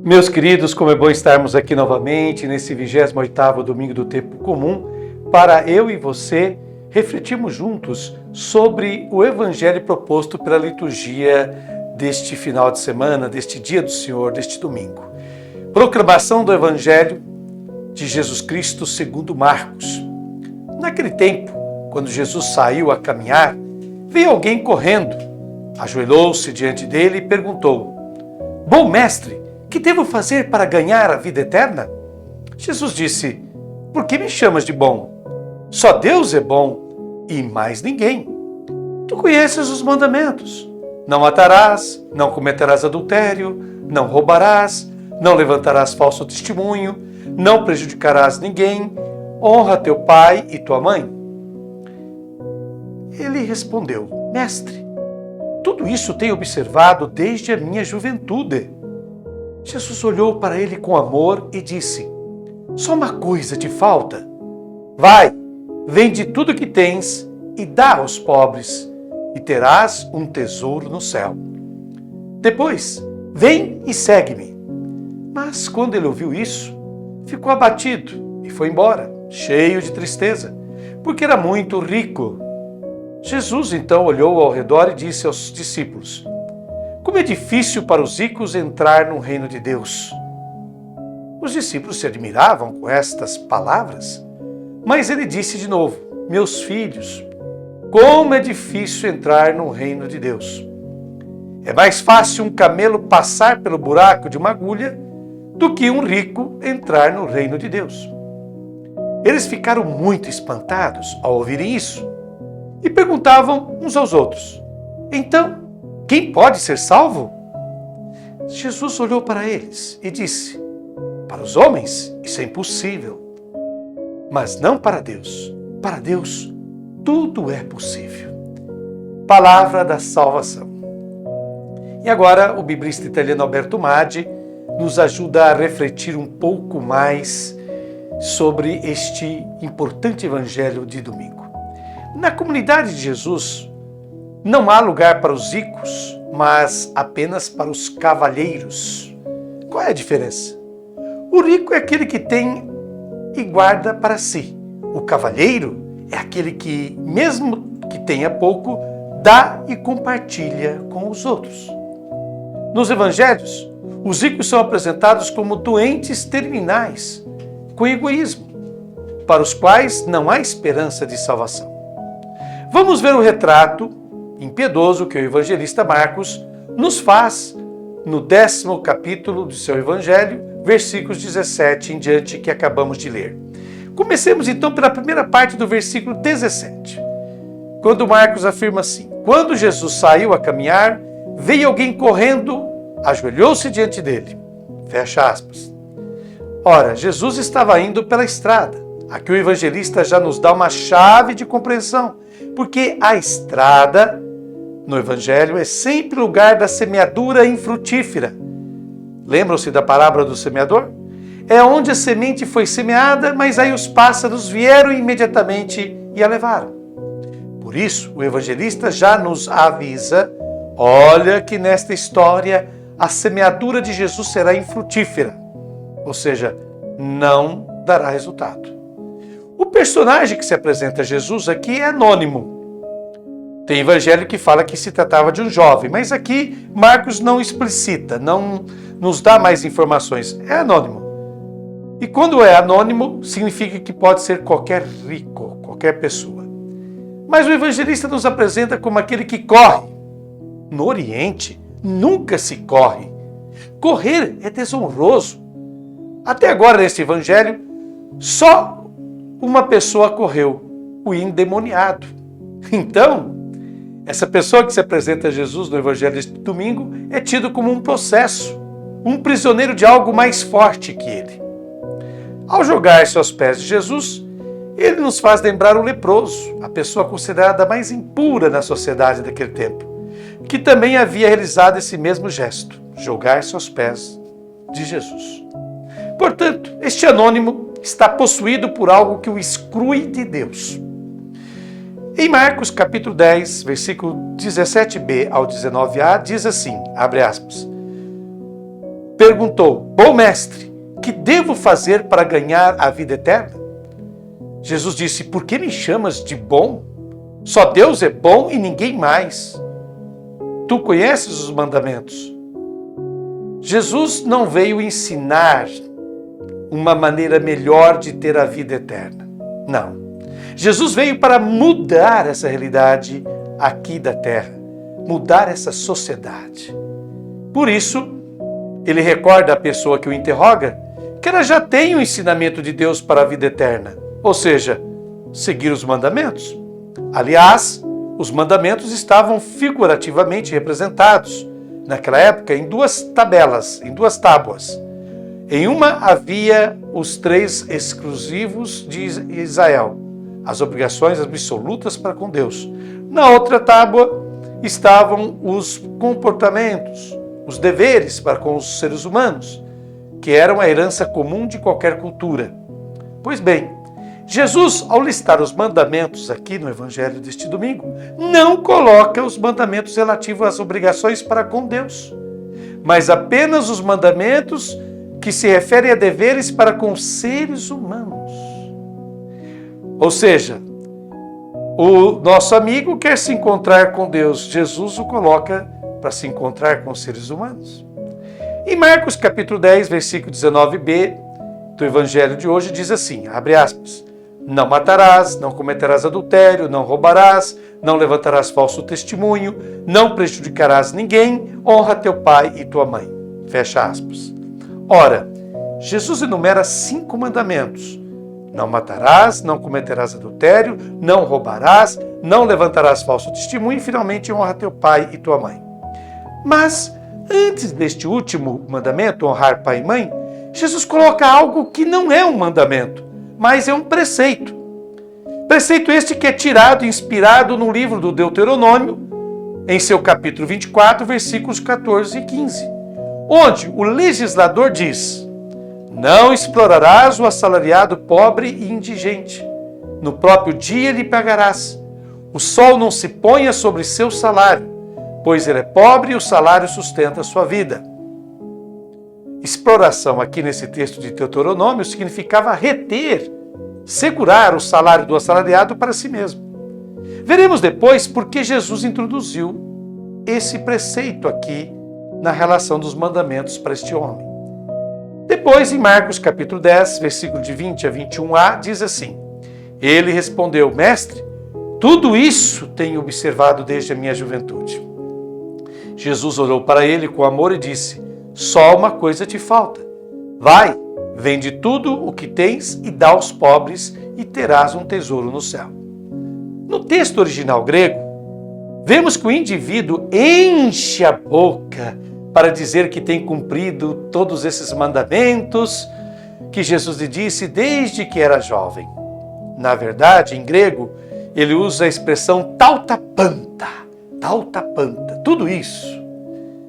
Meus queridos, como é bom estarmos aqui novamente nesse 28º domingo do tempo comum para eu e você refletirmos juntos sobre o evangelho proposto pela liturgia deste final de semana, deste dia do Senhor, deste domingo. Proclamação do evangelho de Jesus Cristo segundo Marcos. Naquele tempo, quando Jesus saiu a caminhar, veio alguém correndo, ajoelhou-se diante dele e perguntou: Bom mestre, que devo fazer para ganhar a vida eterna? Jesus disse: Por que me chamas de bom? Só Deus é bom e mais ninguém. Tu conheces os mandamentos. Não matarás, não cometerás adultério, não roubarás, não levantarás falso testemunho, não prejudicarás ninguém, honra teu pai e tua mãe. Ele respondeu: Mestre, tudo isso tenho observado desde a minha juventude. Jesus olhou para ele com amor e disse: Só uma coisa te falta. Vai, vende tudo que tens e dá aos pobres, e terás um tesouro no céu. Depois, vem e segue-me. Mas quando ele ouviu isso, ficou abatido e foi embora, cheio de tristeza, porque era muito rico. Jesus então olhou ao redor e disse aos discípulos: Como é difícil para os ricos entrar no reino de Deus. Os discípulos se admiravam com estas palavras, mas ele disse de novo: Meus filhos, como é difícil entrar no reino de Deus. É mais fácil um camelo passar pelo buraco de uma agulha do que um rico entrar no reino de Deus. Eles ficaram muito espantados ao ouvirem isso e perguntavam uns aos outros: Então, quem pode ser salvo? Jesus olhou para eles e disse: Para os homens isso é impossível, mas não para Deus. Para Deus tudo é possível. Palavra da salvação. E agora o biblista italiano Alberto Maggi nos ajuda a refletir um pouco mais sobre este importante evangelho de domingo. Na comunidade de Jesus, não há lugar para os ricos, mas apenas para os cavalheiros. Qual é a diferença? O rico é aquele que tem e guarda para si. O cavalheiro é aquele que, mesmo que tenha pouco, dá e compartilha com os outros. Nos evangelhos, os ricos são apresentados como doentes terminais, com egoísmo, para os quais não há esperança de salvação. Vamos ver o retrato impiedoso que o evangelista Marcos nos faz no 10º capítulo do seu evangelho, versículos 17 em diante, que acabamos de ler. Comecemos então pela primeira parte do versículo 17, quando Marcos afirma assim: Quando Jesus saiu a caminhar, veio alguém correndo, ajoelhou-se diante dele. Fecha aspas. Ora, Jesus estava indo pela estrada. Aqui o evangelista já nos dá uma chave de compreensão, porque a estrada no evangelho é sempre lugar da semeadura infrutífera. Lembram-se da parábola do semeador? É onde a semente foi semeada, mas aí os pássaros vieram imediatamente e a levaram. Por isso, o evangelista já nos avisa: olha que nesta história a semeadura de Jesus será infrutífera, ou seja, não dará resultado. O personagem que se apresenta a Jesus aqui é anônimo. Tem evangelho que fala que se tratava de um jovem, mas aqui Marcos não explicita, não nos dá mais informações. É anônimo. E quando é anônimo, significa que pode ser qualquer rico, qualquer pessoa. Mas o evangelista nos apresenta como aquele que corre. No Oriente, nunca se corre. Correr é desonroso. Até agora, neste evangelho, só uma pessoa correu, o endemoniado. Então, essa pessoa que se apresenta a Jesus no evangelho deste domingo é tido como um possesso, um prisioneiro de algo mais forte que ele. Ao jogar-se aos pés de Jesus, ele nos faz lembrar o leproso, a pessoa considerada mais impura na sociedade daquele tempo, que também havia realizado esse mesmo gesto, jogar-se aos pés de Jesus. Portanto, este anônimo está possuído por algo que o exclui de Deus. Em Marcos capítulo 10, versículo 17b ao 19a, diz assim, abre aspas: perguntou: Bom mestre, que devo fazer para ganhar a vida eterna? Jesus disse: Por que me chamas de bom? Só Deus é bom e ninguém mais. Tu conheces os mandamentos. Jesus não veio ensinar uma maneira melhor de ter a vida eterna. Não. Jesus veio para mudar essa realidade aqui da terra, mudar essa sociedade. Por isso, ele recorda a pessoa que o interroga que ela já tem o ensinamento de Deus para a vida eterna, ou seja, seguir os mandamentos. Aliás, os mandamentos estavam figurativamente representados naquela época em duas tabelas, em duas tábuas. Em uma havia os 3 exclusivos de Israel, as obrigações absolutas para com Deus. Na outra tábua estavam os comportamentos, os deveres para com os seres humanos, que eram a herança comum de qualquer cultura. Pois bem, Jesus, ao listar os mandamentos aqui no Evangelho deste domingo, não coloca os mandamentos relativos às obrigações para com Deus, mas apenas os mandamentos que se referem a deveres para com os seres humanos. Ou seja, o nosso amigo quer se encontrar com Deus, Jesus o coloca para se encontrar com os seres humanos. Em Marcos capítulo 10, versículo 19b do Evangelho de hoje diz assim, abre aspas, não matarás, não cometerás adultério, não roubarás, não levantarás falso testemunho, não prejudicarás ninguém, honra teu pai e tua mãe. Fecha aspas. Ora, Jesus enumera 5 mandamentos. Não matarás, não cometerás adultério, não roubarás, não levantarás falso testemunho e finalmente honra teu pai e tua mãe. Mas, antes deste último mandamento, honrar pai e mãe, Jesus coloca algo que não é um mandamento, mas é um preceito. Preceito este que é tirado e inspirado no livro do Deuteronômio, em seu capítulo 24, versículos 14 e 15, onde o legislador diz: não explorarás o assalariado pobre e indigente. No próprio dia lhe pagarás. O sol não se ponha sobre seu salário, pois ele é pobre e o salário sustenta a sua vida. Exploração aqui nesse texto de Deuteronômio significava reter, segurar o salário do assalariado para si mesmo. Veremos depois por que Jesus introduziu esse preceito aqui na relação dos mandamentos para este homem. Depois, em Marcos capítulo 10, versículo de 20 a 21a, diz assim, ele respondeu, mestre, tudo isso tenho observado desde a minha juventude. Jesus olhou para ele com amor e disse, só uma coisa te falta. Vai, vende tudo o que tens e dá aos pobres e terás um tesouro no céu. No texto original grego, vemos que o indivíduo enche a boca para dizer que tem cumprido todos esses mandamentos que Jesus lhe disse desde que era jovem. Na verdade, em grego, ele usa a expressão tautapanta, tudo isso.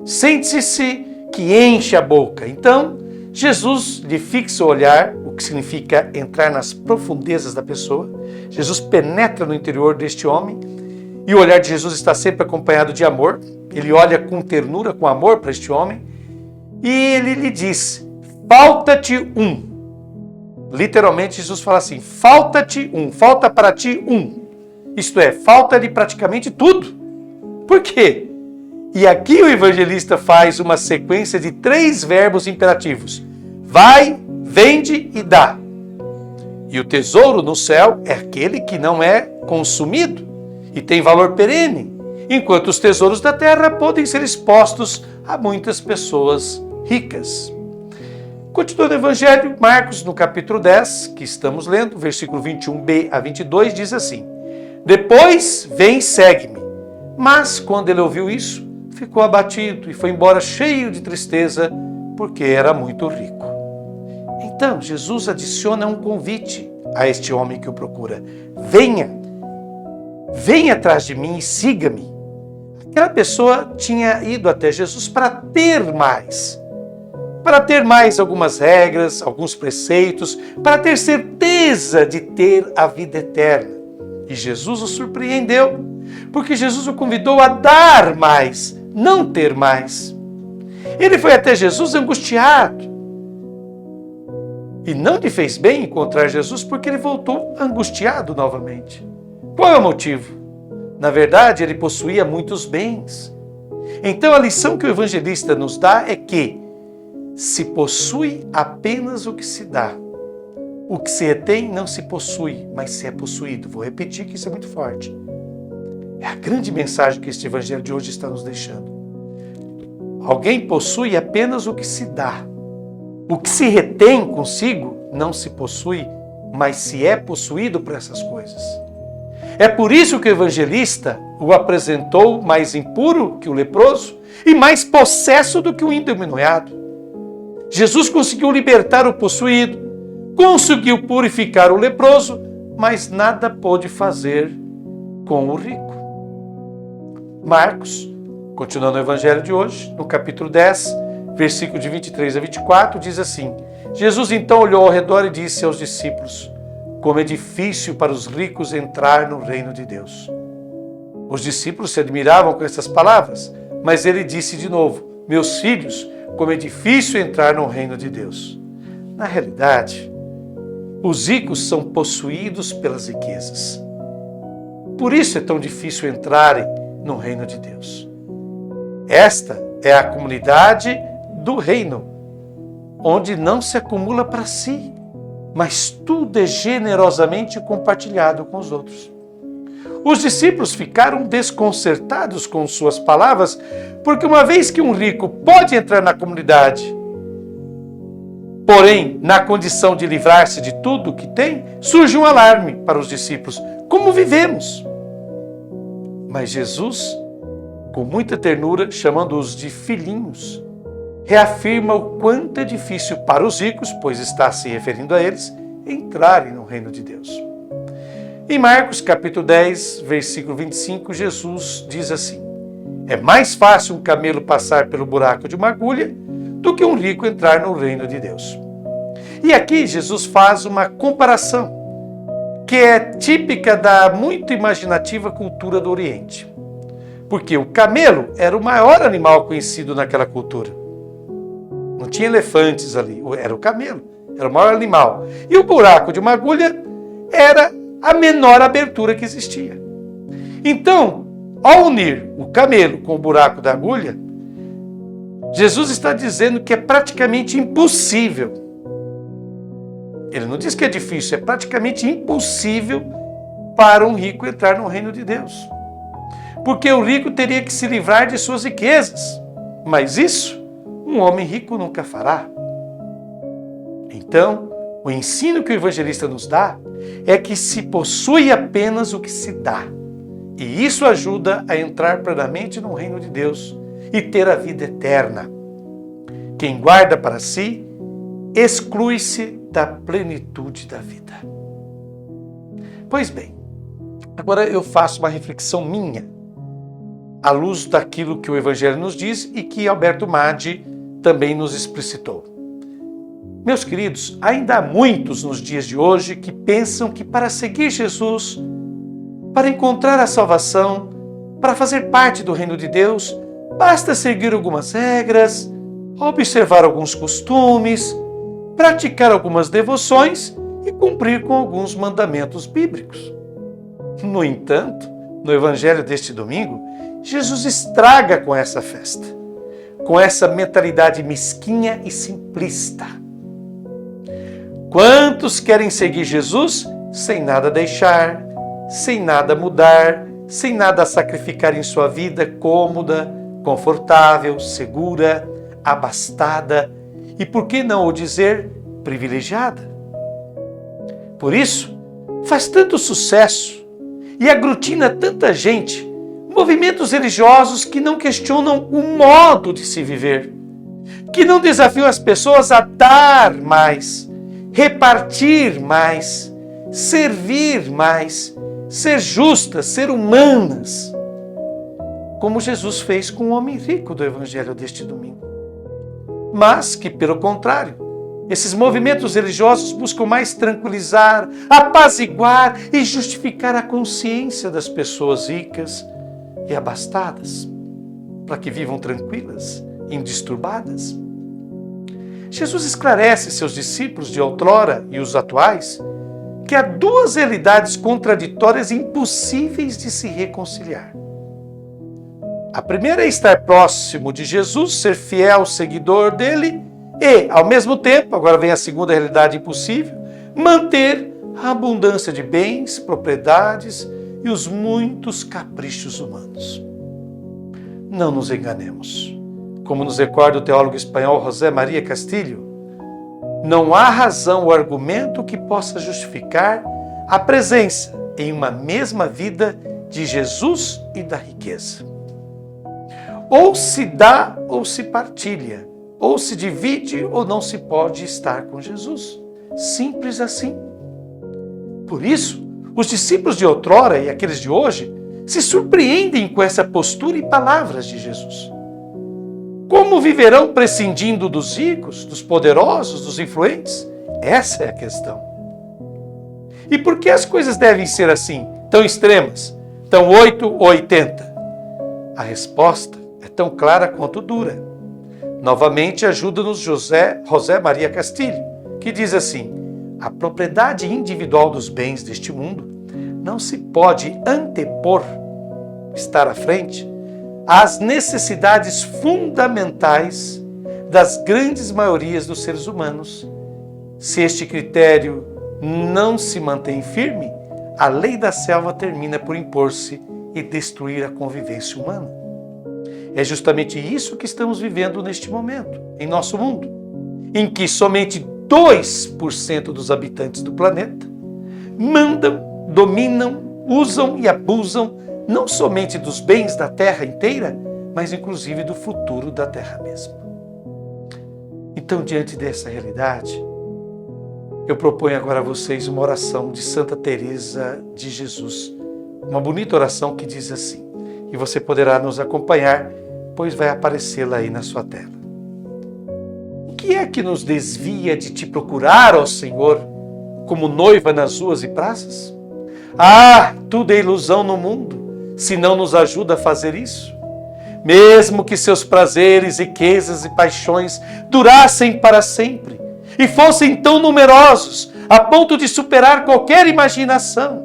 Sente-se que enche a boca. Então, Jesus lhe fixa o olhar, o que significa entrar nas profundezas da pessoa. Jesus penetra no interior deste homem e o olhar de Jesus está sempre acompanhado de amor. Ele olha com ternura, com amor para este homem e ele lhe diz, falta-te um. Literalmente, Jesus fala assim, falta-te um, falta para ti um. Isto é, falta-lhe praticamente tudo. Por quê? E aqui o evangelista faz uma sequência de 3 verbos imperativos. Vai, vende e dá. E o tesouro no céu é aquele que não é consumido e tem valor perene, enquanto os tesouros da terra podem ser expostos a muitas pessoas ricas. Continuando o Evangelho, Marcos, no capítulo 10, que estamos lendo, versículo 21b a 22, diz assim, depois vem e segue-me. Mas, quando ele ouviu isso, ficou abatido e foi embora cheio de tristeza, porque era muito rico. Então, Jesus adiciona um convite a este homem que o procura. Venha atrás de mim e siga-me. Aquela pessoa tinha ido até Jesus para ter mais algumas regras, alguns preceitos, para ter certeza de ter a vida eterna. E Jesus o surpreendeu, porque Jesus o convidou a dar mais, não ter mais. Ele foi até Jesus angustiado. E não lhe fez bem encontrar Jesus porque ele voltou angustiado novamente. Qual é o motivo? Na verdade, ele possuía muitos bens. Então a lição que o evangelista nos dá é que se possui apenas o que se dá. O que se retém não se possui, mas se é possuído. Vou repetir que isso é muito forte. É a grande mensagem que este evangelho de hoje está nos deixando. Alguém possui apenas o que se dá. O que se retém consigo não se possui, mas se é possuído por essas coisas. É por isso que o evangelista o apresentou mais impuro que o leproso e mais possesso do que o endemoniado. Jesus conseguiu libertar o possuído, conseguiu purificar o leproso, mas nada pôde fazer com o rico. Marcos, continuando o evangelho de hoje, no capítulo 10, versículo de 23 a 24, diz assim: Jesus então olhou ao redor e disse aos discípulos: como é difícil para os ricos entrar no reino de Deus. Os discípulos se admiravam com essas palavras, mas ele disse de novo: meus filhos, como é difícil entrar no reino de Deus. Na realidade, os ricos são possuídos pelas riquezas. Por isso é tão difícil entrarem no reino de Deus. Esta é a comunidade do reino, onde não se acumula para si, mas tudo é generosamente compartilhado com os outros. Os discípulos ficaram desconcertados com suas palavras, porque uma vez que um rico pode entrar na comunidade, porém, na condição de livrar-se de tudo que tem, surge um alarme para os discípulos: como vivemos? Mas Jesus, com muita ternura, chamando-os de filhinhos, reafirma o quanto é difícil para os ricos, pois está se referindo a eles, entrarem no reino de Deus. Em Marcos capítulo 10, versículo 25, Jesus diz assim: é mais fácil um camelo passar pelo buraco de uma agulha do que um rico entrar no reino de Deus. E aqui Jesus faz uma comparação que é típica da muito imaginativa cultura do Oriente. Porque o camelo era o maior animal conhecido naquela cultura. Não tinha elefantes ali, era o camelo, era o maior animal. E o buraco de uma agulha era a menor abertura que existia. Então, ao unir o camelo com o buraco da agulha, Jesus está dizendo que é praticamente impossível. Ele não diz que é difícil, é praticamente impossível para um rico entrar no reino de Deus. Porque o rico teria que se livrar de suas riquezas. Mas isso, um homem rico nunca fará. Então, o ensino que o evangelista nos dá é que se possui apenas o que se dá. E isso ajuda a entrar plenamente no reino de Deus e ter a vida eterna. Quem guarda para si, exclui-se da plenitude da vida. Pois bem, agora eu faço uma reflexão minha, à luz daquilo que o Evangelho nos diz e que Alberto Madi também nos explicitou. Meus queridos, ainda há muitos nos dias de hoje que pensam que para seguir Jesus, para encontrar a salvação, para fazer parte do reino de Deus, basta seguir algumas regras, observar alguns costumes, praticar algumas devoções e cumprir com alguns mandamentos bíblicos. No entanto, no Evangelho deste domingo, Jesus estraga com essa festa, com essa mentalidade mesquinha e simplista. Quantos querem seguir Jesus sem nada deixar, sem nada mudar, sem nada sacrificar em sua vida cômoda, confortável, segura, abastada e, por que não o dizer, privilegiada? Por isso, faz tanto sucesso e aglutina tanta gente movimentos religiosos que não questionam o modo de se viver, que não desafiam as pessoas a dar mais, repartir mais, servir mais, ser justas, ser humanas, como Jesus fez com o homem rico do Evangelho deste domingo. Mas que, pelo contrário, esses movimentos religiosos buscam mais tranquilizar, apaziguar e justificar a consciência das pessoas ricas e abastadas, para que vivam tranquilas, indisturbadas? Jesus esclarece seus discípulos de outrora e os atuais que há duas realidades contraditórias impossíveis de se reconciliar. A primeira é estar próximo de Jesus, ser fiel seguidor dele e, ao mesmo tempo, agora vem a segunda realidade impossível, manter a abundância de bens, propriedades e os muitos caprichos humanos. Não nos enganemos. Como nos recorda o teólogo espanhol José María Castillo, não há razão ou argumento que possa justificar a presença em uma mesma vida de Jesus e da riqueza. Ou se dá ou se partilha, ou se divide ou não se pode estar com Jesus. Simples assim. Por isso, os discípulos de outrora e aqueles de hoje se surpreendem com essa postura e palavras de Jesus. Como viverão prescindindo dos ricos, dos poderosos, dos influentes? Essa é a questão. E por que as coisas devem ser assim, tão extremas, tão 8 ou 80? A resposta é tão clara quanto dura. Novamente ajuda-nos José María Castillo, que diz assim: a propriedade individual dos bens deste mundo não se pode antepor, estar à frente, às necessidades fundamentais das grandes maiorias dos seres humanos. Se este critério não se mantém firme, a lei da selva termina por impor-se e destruir a convivência humana. É justamente isso que estamos vivendo neste momento, em nosso mundo, em que somente 2% dos habitantes do planeta mandam, dominam, usam e abusam não somente dos bens da terra inteira, mas inclusive do futuro da terra mesma. Então, diante dessa realidade, eu proponho agora a vocês uma oração de Santa Teresa de Jesus, uma bonita oração que diz assim, e você poderá nos acompanhar, pois vai aparecê-la aí na sua tela. O que é que nos desvia de te procurar, ó Senhor, como noiva nas ruas e praças? Ah, tudo é ilusão no mundo, se não nos ajuda a fazer isso. Mesmo que seus prazeres, riquezas e paixões durassem para sempre e fossem tão numerosos a ponto de superar qualquer imaginação,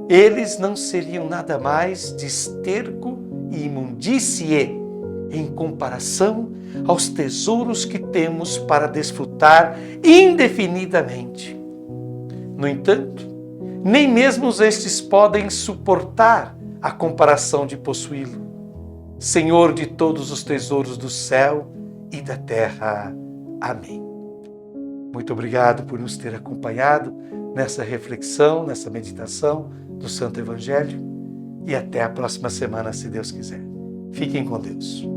eles não seriam nada mais de esterco e imundície em comparação aos tesouros que temos para desfrutar indefinidamente. No entanto, nem mesmo estes podem suportar a comparação de possuí-lo. Senhor de todos os tesouros do céu e da terra. Amém. Muito obrigado por nos ter acompanhado nessa reflexão, nessa meditação do Santo Evangelho e até a próxima semana, se Deus quiser. Fiquem com Deus.